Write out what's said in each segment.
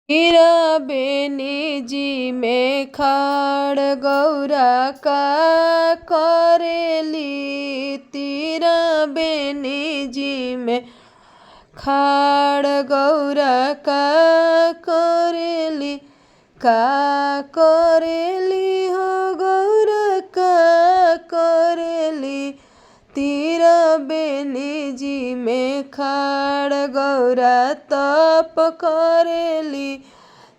तीरा बेनी जी में खाड़ गौरा का करेली। तीरा बेनी जी में खाड़ गौरा का करेली। का करेली हो गौरा का करेली। तीरा बेनी जी में खाड़ गौरा तप करेली।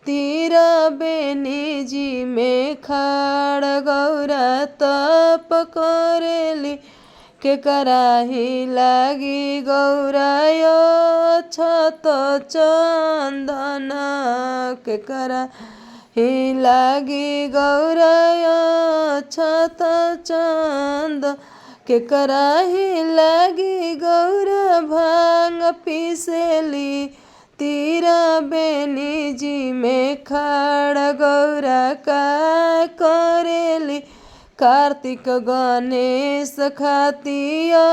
तीरा बेनी जी में खाड़ गौरा तप करेली। के कराही लागी गौराय छत चंदन। के कराही लागी गौराय छत चंदन। के कराही लागी गौरा भांग पिसेली। तीरा बेनी जी में खाड़ गौरा का करेली। कार्तिक गणेश खातिया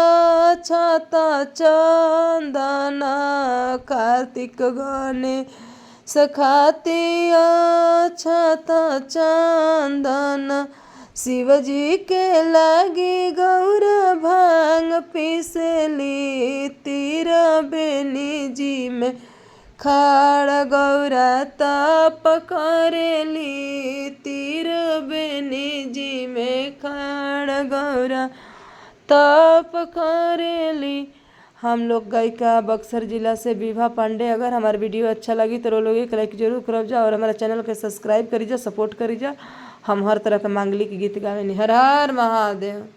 छत चंदन। कार्तिक गणेश खातिया छत चंदन। शिवजी के लागी गौरा भांग पिसेली। तीरा बेनी जी में खाड़ गौरा तप करेली। तीरा बेनी जी में खाड़ गौरा तप करेली। हम लोग गायिका बक्सर जिला से विभा पांडे। अगर हमारा वीडियो अच्छा लगी तो लोग एक लाइक जरूर करब जा और हमारा चैनल के सब्सक्राइब करी जा, सपोर्ट करी जा। हम हर तरह के मांगलिक गीत गावे। हर हर महादेव।